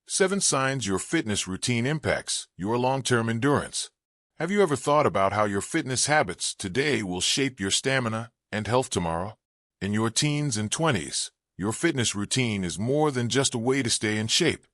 7 signs your fitness routine impacts your long-term endurance. Have you ever thought about how your fitness habits today will shape your stamina and health tomorrow? In your teens and 20s, your fitness routine is more than just a way to stay in shape.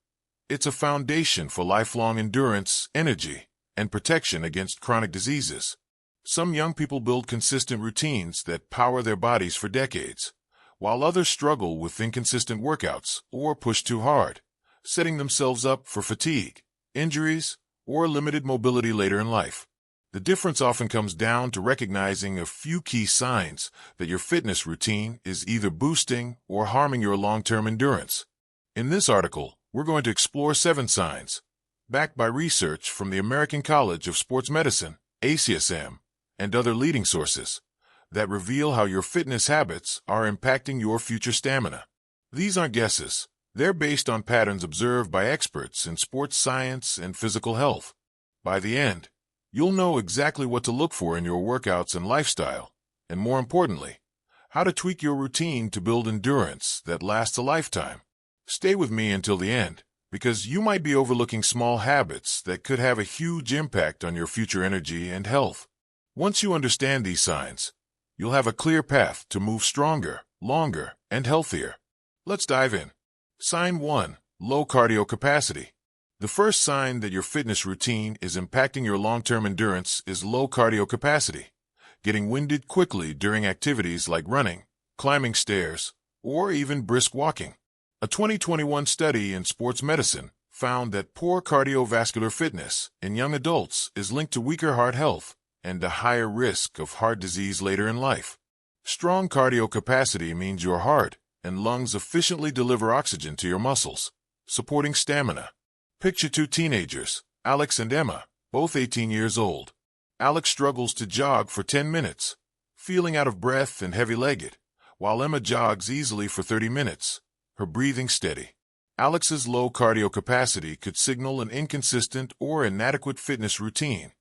It's a foundation for lifelong endurance, energy, and protection against chronic diseases. Some young people build consistent routines that power their bodies for decades, while others struggle with inconsistent workouts or push too hard, setting themselves up for fatigue, injuries, or limited mobility later in life. The difference often comes down to recognizing a few key signs that your fitness routine is either boosting or harming your long-term endurance. In this article, we're going to explore 7 signs, backed by research from the American College of Sports Medicine, ACSM, and other leading sources, that reveal how your fitness habits are impacting your future stamina. These aren't guesses. They're based on patterns observed by experts in sports science and physical health. By the end, you'll know exactly what to look for in your workouts and lifestyle, and more importantly, how to tweak your routine to build endurance that lasts a lifetime. Stay with me until the end, because you might be overlooking small habits that could have a huge impact on your future energy and health. Once you understand these signs, you'll have a clear path to move stronger, longer, and healthier. Let's dive in. Sign 1. Low cardio capacity. The first sign that your fitness routine is impacting your long-term endurance is low cardio capacity, getting winded quickly during activities like running, climbing stairs, or even brisk walking. A 2021 study in sports medicine found that poor cardiovascular fitness in young adults is linked to weaker heart health and a higher risk of heart disease later in life. Strong cardio capacity means your heart and lungs efficiently deliver oxygen to your muscles, supporting stamina. Picture 2 teenagers, Alex and Emma, both 18 years old. Alex struggles to jog for 10 minutes, feeling out of breath and heavy-legged, while Emma jogs easily for 30 minutes, her breathing steady. Alex's low cardio capacity could signal an inconsistent or inadequate fitness routine,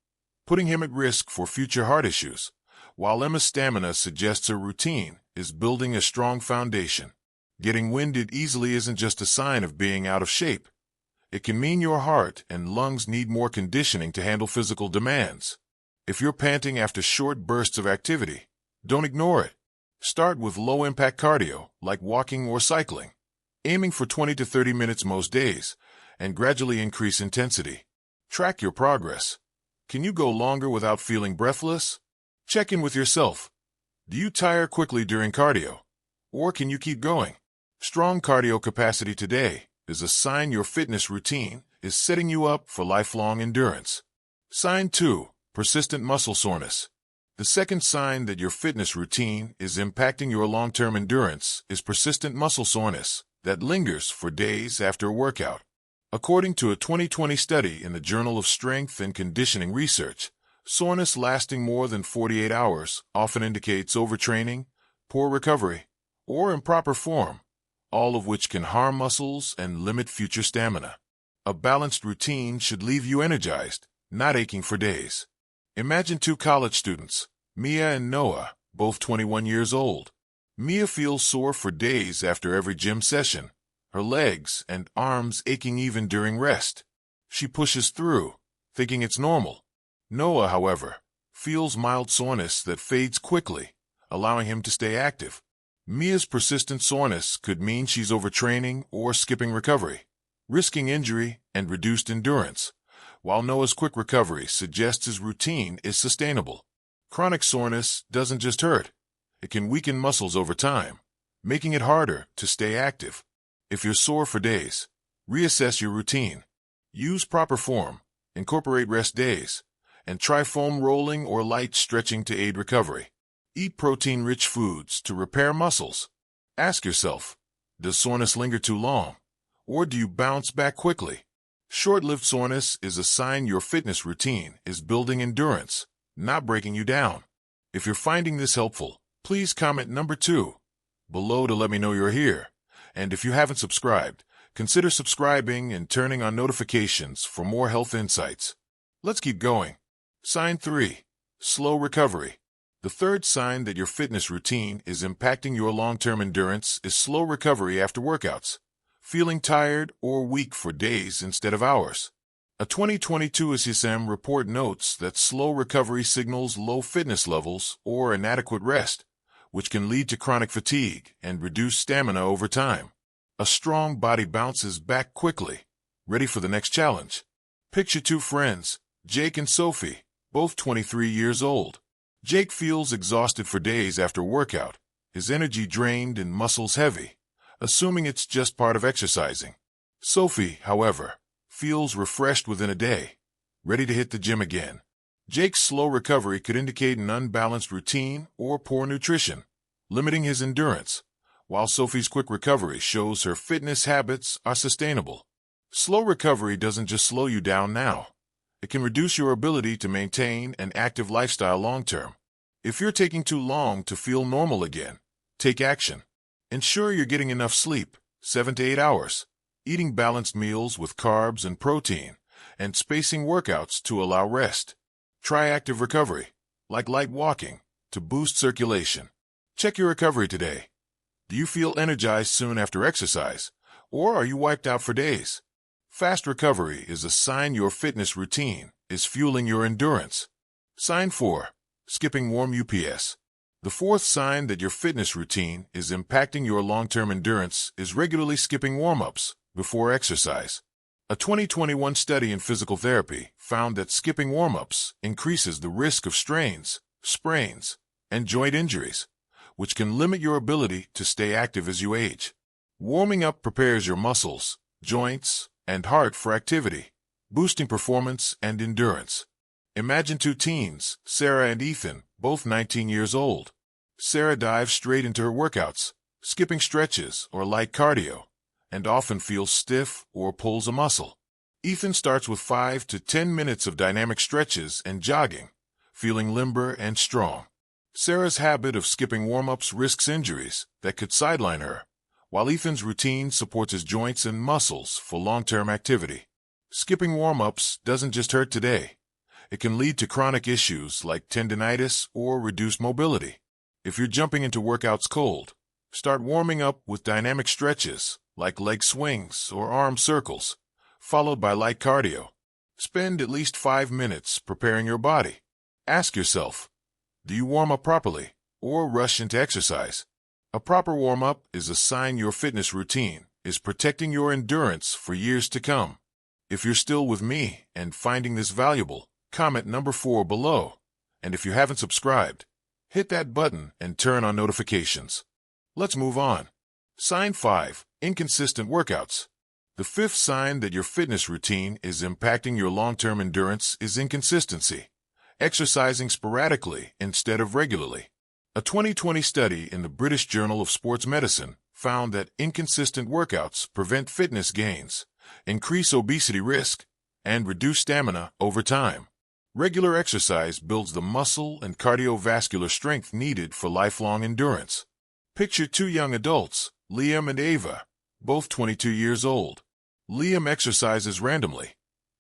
putting him at risk for future heart issues, while Emma's stamina suggests her routine is building a strong foundation. Getting winded easily isn't just a sign of being out of shape. It can mean your heart and lungs need more conditioning to handle physical demands. If you're panting after short bursts of activity, don't ignore it. Start with low-impact cardio, like walking or cycling, aiming for 20 to 30 minutes most days, and gradually increase intensity. Track your progress. Can you go longer without feeling breathless? Check in with yourself. Do you tire quickly during cardio? Or can you keep going? Strong cardio capacity today is a sign your fitness routine is setting you up for lifelong endurance. Sign 2. Persistent muscle soreness. The second sign that your fitness routine is impacting your long-term endurance is persistent muscle soreness that lingers for days after a workout. According to a 2020 study in the Journal of Strength and Conditioning Research, soreness lasting more than 48 hours often indicates overtraining, poor recovery, or improper form, all of which can harm muscles and limit future stamina. A balanced routine should leave you energized, not aching for days. Imagine 2 college students, Mia and Noah, both 21 years old. Mia feels sore for days after every gym session, her legs and arms aching even during rest. She pushes through, thinking it's normal. Noah, however, feels mild soreness that fades quickly, allowing him to stay active. Mia's persistent soreness could mean she's overtraining or skipping recovery, risking injury and reduced endurance, while Noah's quick recovery suggests his routine is sustainable. Chronic soreness doesn't just hurt. It can weaken muscles over time, making it harder to stay active. If you're sore for days, reassess your routine. Use proper form, incorporate rest days, and try foam rolling or light stretching to aid recovery. Eat protein-rich foods to repair muscles. Ask yourself, does soreness linger too long, or do you bounce back quickly? Short-lived soreness is a sign your fitness routine is building endurance, not breaking you down. If you're finding this helpful, please comment number 2 below to let me know you're here. And if you haven't subscribed, consider subscribing and turning on notifications for more health insights. Let's keep going. Sign 3. Slow recovery. The third sign that your fitness routine is impacting your long-term endurance is slow recovery after workouts. feeling tired or weak for days instead of hours. A 2022 ACSM report notes that slow recovery signals low fitness levels or inadequate rest, which can lead to chronic fatigue and reduce stamina over time. A strong body bounces back quickly, ready for the next challenge. Picture two friends, Jake and Sophie, both 23 years old. Jake feels exhausted for days after workout, his energy drained and muscles heavy, assuming it's just part of exercising. Sophie, however, feels refreshed within a day, ready to hit the gym again. Jake's slow recovery could indicate an unbalanced routine or poor nutrition, limiting his endurance, while Sophie's quick recovery shows her fitness habits are sustainable. Slow recovery doesn't just slow you down now. It can reduce your ability to maintain an active lifestyle long-term. If you're taking too long to feel normal again, take action. Ensure you're getting enough sleep, 7 to 8 hours, eating balanced meals with carbs and protein, and spacing workouts to allow rest. Try active recovery, like light walking, to boost circulation. Check your recovery today. Do you feel energized soon after exercise, or are you wiped out for days? Fast recovery is a sign your fitness routine is fueling your endurance. Sign 4. Skipping warm UPS. The fourth sign that your fitness routine is impacting your long-term endurance is regularly skipping warm-ups before exercise. A 2021 study in physical therapy found that skipping warm-ups increases the risk of strains, sprains, and joint injuries, which can limit your ability to stay active as you age. Warming up prepares your muscles, joints, and heart for activity, boosting performance and endurance. Imagine two teens, Sarah and Ethan, both 19 years old. Sarah dives straight into her workouts, skipping stretches or light cardio, and often feels stiff or pulls a muscle. Ethan starts with 5 to 10 minutes of dynamic stretches and jogging, feeling limber and strong. Sarah's habit of skipping warm-ups risks injuries that could sideline her, while Ethan's routine supports his joints and muscles for long-term activity. Skipping warm-ups doesn't just hurt today. It can lead to chronic issues like tendinitis or reduced mobility. If you're jumping into workouts cold, start warming up with dynamic stretches like leg swings or arm circles, followed by light cardio. Spend at least 5 minutes preparing your body. Ask yourself, do you warm up properly or rush into exercise? A proper warm-up is a sign your fitness routine is protecting your endurance for years to come. If you're still with me and finding this valuable, comment number 4 below. And if you haven't subscribed, hit that button and turn on notifications. Let's move on. Sign 5. Inconsistent workouts. The fifth sign that your fitness routine is impacting your long-term endurance is inconsistency, exercising sporadically instead of regularly. A 2020 study in the British Journal of Sports Medicine found that inconsistent workouts prevent fitness gains, increase obesity risk, and reduce stamina over time. Regular exercise builds the muscle and cardiovascular strength needed for lifelong endurance. Picture two young adults, Liam and Ava, both 22 years old. Liam exercises randomly.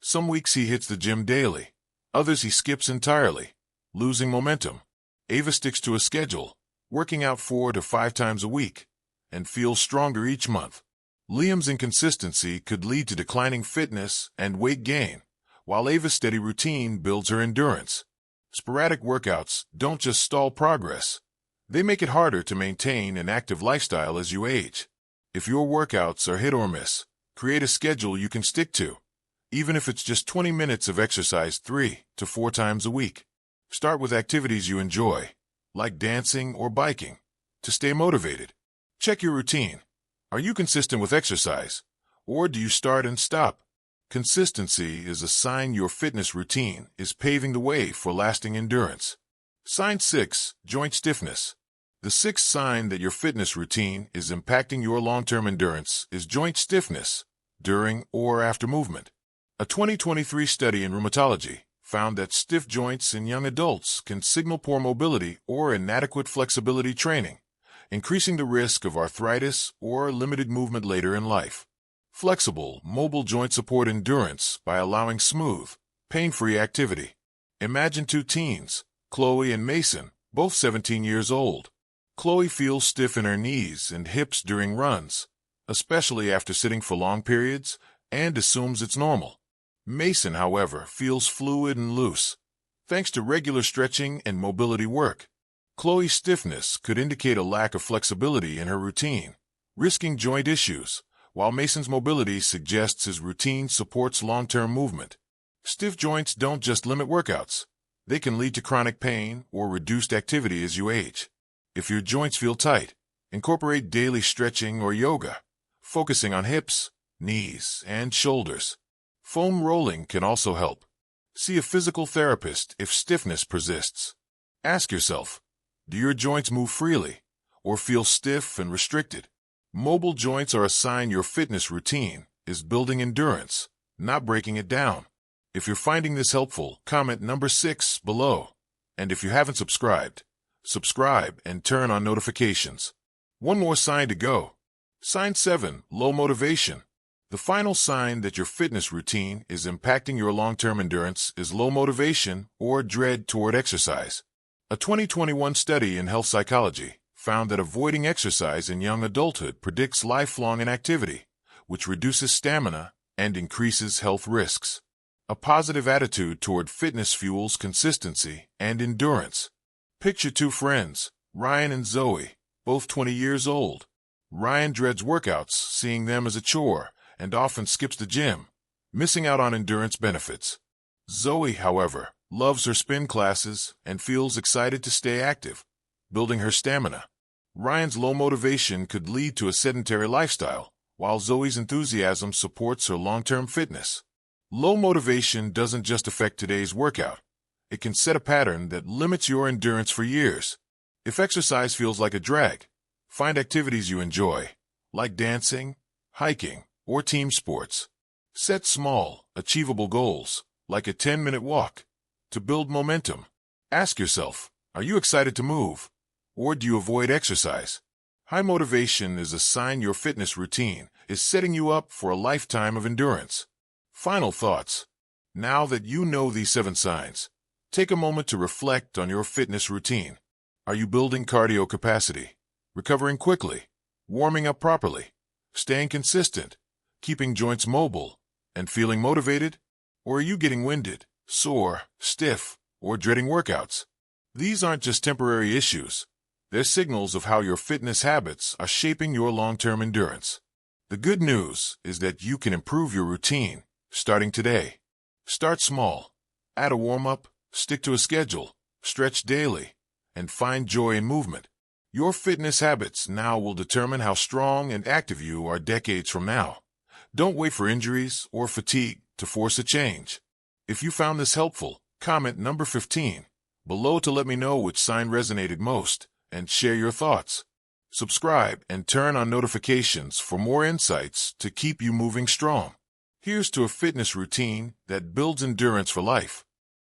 Some weeks he hits the gym daily. Others he skips entirely, losing momentum. Ava sticks to a schedule, working out 4 to 5 times a week, and feels stronger each month. Liam's inconsistency could lead to declining fitness and weight gain, while Ava's steady routine builds her endurance. Sporadic workouts don't just stall progress. They make it harder to maintain an active lifestyle as you age. If your workouts are hit or miss, create a schedule you can stick to, even if it's just 20 minutes of exercise 3 to 4 times a week. Start with activities you enjoy, like dancing or biking, to stay motivated. Check your routine. Are you consistent with exercise, or do you start and stop? Consistency is a sign your fitness routine is paving the way for lasting endurance. Sign 6. Joint stiffness. The sixth sign that your fitness routine is impacting your long-term endurance is joint stiffness during or after movement. A 2023 study in rheumatology found that stiff joints in young adults can signal poor mobility or inadequate flexibility training, increasing the risk of arthritis or limited movement later in life. Flexible, mobile joints support endurance by allowing smooth, pain-free activity. Imagine two teens, Chloe and Mason, both 17 years old. Chloe feels stiff in her knees and hips during runs, especially after sitting for long periods, and assumes it's normal. Mason, however, feels fluid and loose, thanks to regular stretching and mobility work. Chloe's stiffness could indicate a lack of flexibility in her routine, risking joint issues, while Mason's mobility suggests his routine supports long-term movement. Stiff joints don't just limit workouts. They can lead to chronic pain or reduced activity as you age. If your joints feel tight, incorporate daily stretching or yoga, focusing on hips, knees, and shoulders. Foam rolling can also help. See a physical therapist if stiffness persists. Ask yourself, do your joints move freely or feel stiff and restricted? Mobile joints are a sign your fitness routine is building endurance, not breaking it down. If you're finding this helpful, comment number 6 below. And if you haven't subscribed, subscribe and turn on notifications. One more sign to go. Sign 7, low motivation. The final sign that your fitness routine is impacting your long-term endurance is low motivation or dread toward exercise. A 2021 study in health psychology found that avoiding exercise in young adulthood predicts lifelong inactivity, which reduces stamina and increases health risks. A positive attitude toward fitness fuels consistency and endurance. Picture two friends, Ryan and Zoe, both 20 years old. Ryan dreads workouts, seeing them as a chore, and often skips the gym, missing out on endurance benefits. Zoe, however, loves her spin classes and feels excited to stay active, building her stamina. Ryan's low motivation could lead to a sedentary lifestyle, while Zoe's enthusiasm supports her long-term fitness. Low motivation doesn't just affect today's workout. It can set a pattern that limits your endurance for years. If exercise feels like a drag, find activities you enjoy, like dancing, hiking, or team sports. Set small, achievable goals, like a 10-minute walk, to build momentum. Ask yourself, are you excited to move, or do you avoid exercise? High motivation is a sign your fitness routine is setting you up for a lifetime of endurance. Final thoughts. Now that you know these 7 signs, take a moment to reflect on your fitness routine. Are you building cardio capacity, recovering quickly, warming up properly, staying consistent, keeping joints mobile, and feeling motivated? Or are you getting winded, sore, stiff, or dreading workouts? These aren't just temporary issues. They're signals of how your fitness habits are shaping your long-term endurance. The good news is that you can improve your routine starting today. Start small. Add a warm-up, stick to a schedule, stretch daily, and find joy in movement. Your fitness habits now will determine how strong and active you are decades from now. Don't wait for injuries or fatigue to force a change. If you found this helpful, comment number 15 below to let me know which sign resonated most, and share your thoughts. Subscribe and turn on notifications for more insights to keep you moving strong. Here's to a fitness routine that builds endurance for life.